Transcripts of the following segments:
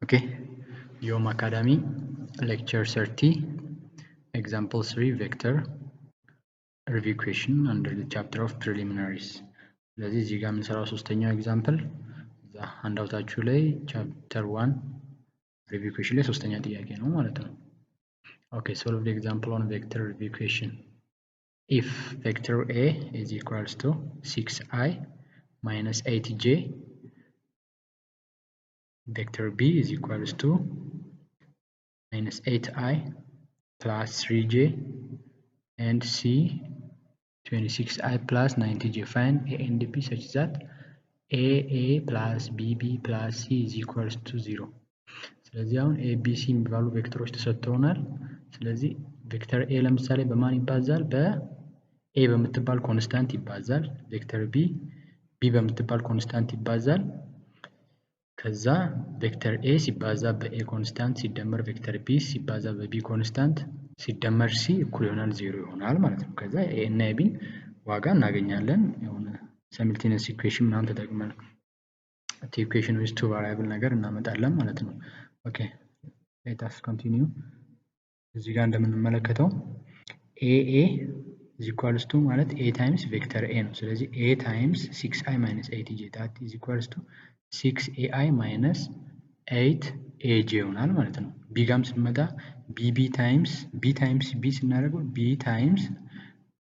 Okay, Yom Academy, Lecture 30, Example 3, Vector, Review question under the chapter of Preliminaries. ስለዚህ እዚህ ጋር የምንሰራው ሶስተኛው ኤግዛምፕል እዛ ሃንዳውታችሁ ላይ ቻፕተር 1 ሪቪው ኩዌሽን ላይ ሶስተኛ ጥያቄ ነው ማለት ነው። Okay, solve the example on vector review question. If vector A is equals to 6i minus 8j, vector B is equals to minus 8i plus 3j and C 26i plus 90j. Find A and B such that AA plus BB plus C is equals to 0. ስለዚህ አሁን A B C የሚባሉ ቬክተሮች ተሰጥተውናል። ስለዚህ ቬክተር A ለምሳሌ በማን ይባዛል? በA በምትባል ኮንስታንት ይባዛል። ቬክተር B በምትባል ኮንስታንት ይባዛል። ከዛ ቬክተር A ሲባዛ በA ኮንስታንት ሲደመር ቬክተር B ሲባዛ በB ኮንስታንት ሲደመር C እኩል ይሆናል 0 ይሆናል ማለት ነው። ከዛ A እና B ዋጋ እናገኛለን። የሆነ simultaneous equation ምናምን ተጠቅመን equation with two variable ነገር እናመጣለን ማለት ነው። Okay, let us continue. እዚህ ጋር እንደምንመለከተው AA is equals to ማለት A times vector A ነው። ስለዚህ A times 6i minus 8j that is equals to 6ai minus 8aj ይሆናል ማለት ነው። B ጋርም ስንመጣ BB times B times B ስናደርገው B times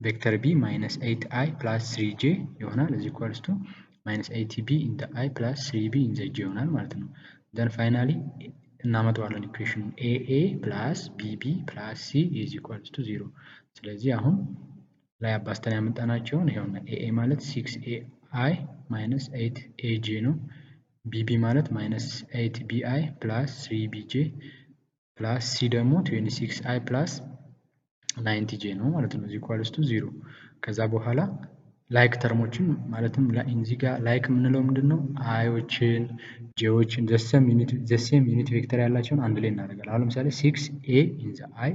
vector B minus 8i plus 3j ይሆናል is equals to minus 8b in the I plus 3b in the j ይሆናል ማለት ነው። then finally እናመጣዋለን ኢኩዌሽን AA plus BB plus C is equals to 0። ስለዚህ አሁን ላይ አባስተን ያመጣናቸውን ይሄውና AA ማለት 6ai minus 8aj ነው። BB ማለት minus 8bi plus 3bj plus C ደግሞ 26i plus 90j ነው ማለት ነው is equals to 0። ከዛ በኋላ ላይክ ተርሞችን ማለትም እዚህ ጋር ላይክ የምንለው ምንድነው? አይዎችን ጄዎችን the same unit vector ያላቸውን አንድ ላይ እናደርጋለን። አሁን ለምሳሌ 6a in the I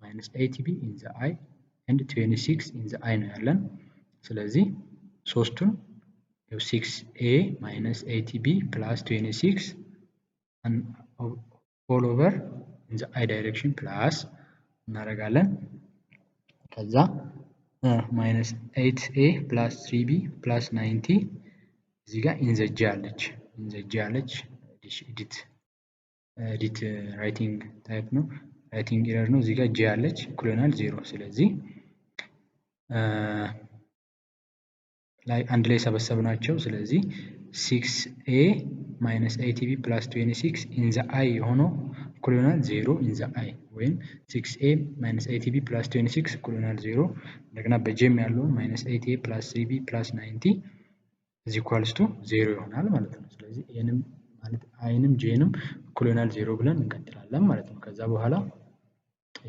minus 8b in the I and 26 in the I ነው ያለን። ስለዚህ ሶስቱን 6a minus 8b plus 26 and all over in the I direction plus እናደርጋለን። ከዛ minus 8a plus 3b plus 90 እዚህ ጋር in the j አለች edit writing type ነው writing error ነው። እዚህ ጋር j አለች እኩል ይሆናል 0። ስለዚህ ላይ አንድ ላይ ሰበሰብናቸው። ስለዚህ 6a minus 8b plus 26 in the I የሆነው እኩል ይሆናል 0 in the I ወይም 6a minus 8b plus 26 እኩል ይሆናል 0። እንደገና በጄም ያለው minus 8a plus 3b plus 90 is equals to 0 ይሆናል ማለት ነው። ስለዚህ ኤንም ማለት አይንም ጄንም እኩል ይሆናል 0 ብለን እንቀጥላለን ማለት ነው። ከዛ በኋላ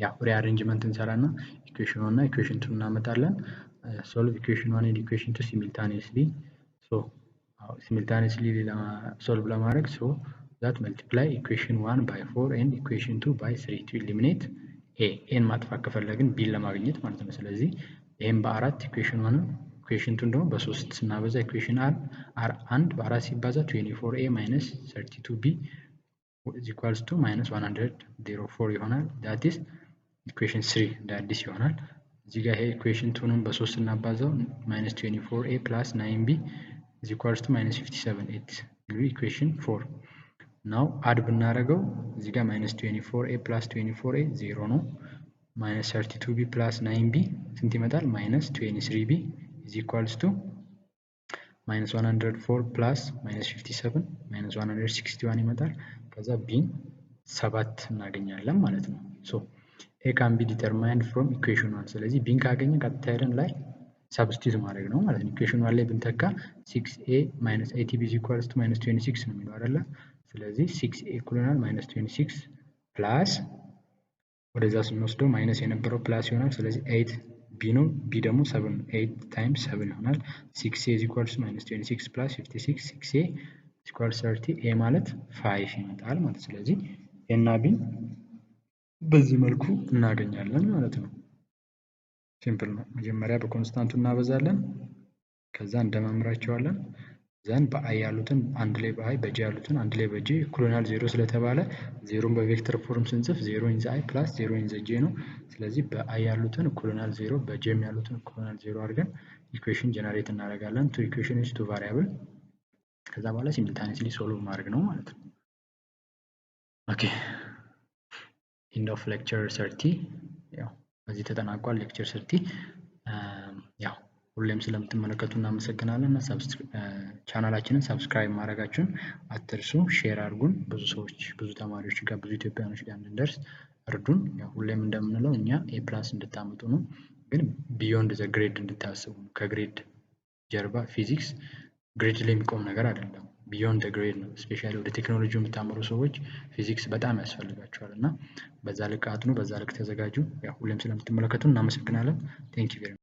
ያው ሪአሬንጅመንት እንሰራና ኢኩዌሽን 1 እና ኢኩዌሽን 2 እናመጣለን። solve equation 1 and equation 2 simultaneously. So simultaneously solve ለማድረግ so that multiply equation 1 by 4 and equation 2 by 3 to eliminate a ማጥፋት ከፈለግን b ለማግኘት ማለት ነው። ስለዚህ ይሄን በ4 equation 1 equation 2 ደግሞ በ3 ስናበዛ equation 1 በ4 ሲባዛ 24a minus 32b is equals to minus 104 ይሆናል። that is equation 3 እንደ አዲስ ይሆናል። እዚህ ጋር ይሄ equation 2ን በ3 እናባዛው minus 24a plus 9b is equals to minus 57 equation 4 now add ብናደርገው እዚህ ጋር minus 24a plus 24a 0 ነው። minus 32b plus 9b ስንት ይመጣል? minus 23b is equals to minus 104 plus minus 57 minus 161 ይመጣል። ከዛ b 7 እናገኛለን ማለት ነው። so a can be determined from equation 1። ስለዚህ b ካገኘን ቀጥታ ሄደን ላይ ሰብስቲቱት ማድረግ ነው ማለት ነው። equation 1 ላይ ብንተካ 6a minus 8b is equals to minus 26 ነው የሚለው አይደለ? ስለዚህ 6a እኩል ይሆናል minus 26 plus ወደዛ ስንወስደው ማይነስ የነበረው ፕላስ ይሆናል። ስለዚህ 8b ነው b ደግሞ 7 8 times 7 ይሆናል። 6a is equals to minus 26 plus 56 6a is equals to 30 a ማለት 5 ይመጣል ማለት። ስለዚህ a እና b በዚህ መልኩ እናገኛለን ማለት ነው። ሲምፕል ነው። መጀመሪያ በኮንስታንቱ እናበዛለን ከዛ እንደማምራቸዋለን ዘን በአይ ያሉትን አንድ ላይ በአይ በጄ ያሉትን አንድ ላይ በጄ እኩል ይሆናል 0 ስለተባለ ዜሮን በቬክተር ፎርም ስንጽፍ 0 ኢን ዘ አይ ፕላስ 0 ኢን ዘ ጄ ነው። ስለዚህ በአይ ያሉትን እኩል ይሆናል 0 በጄም ያሉትን እኩል ይሆናል 0 አድርገን ኢኩዌሽን ጀነሬት እናደርጋለን። ቱ ኢኩዌሽን ኢዝ ቱ ቫሪያብል። ከዛ በኋላ ሲምልታኒስሊ ሶልቭ ማድረግ ነው ማለት ነው። ኦኬ ኢንድ ኦፍ ሌክቸር 30 ያው በዚህ ተጠናቋል። ሌክቸር 30 ያው ሁሌም ስለምትመለከቱ እናመሰግናለን። ቻናላችንን ሰብስክራይብ ማድረጋችሁን አትርሱ። ሼር አድርጉን። ብዙ ሰዎች ብዙ ተማሪዎች ጋር ብዙ ኢትዮጵያውያኖች ጋር እንድንደርስ እርዱን። ያው ሁሌም እንደምንለው እኛ ኤ ፕላስ እንድታመጡ ነው፣ ግን ቢዮንድ ዘ ግሬድ እንድታስቡ ነው። ከግሬድ ጀርባ ፊዚክስ ግሬድ ላይ የሚቆም ነገር አይደለም። ቢዮንድ ግሬድ ነው። ስፔሻሊ ወደ ቴክኖሎጂ የምታምሩ ሰዎች ፊዚክስ በጣም ያስፈልጋቸዋል እና በዛ ልክ አጥኑ፣ በዛ ልክ ተዘጋጁ። ያው ሁሌም ስለምትመለከቱ እናመሰግናለን። ቴንክ ዩ ቬሪ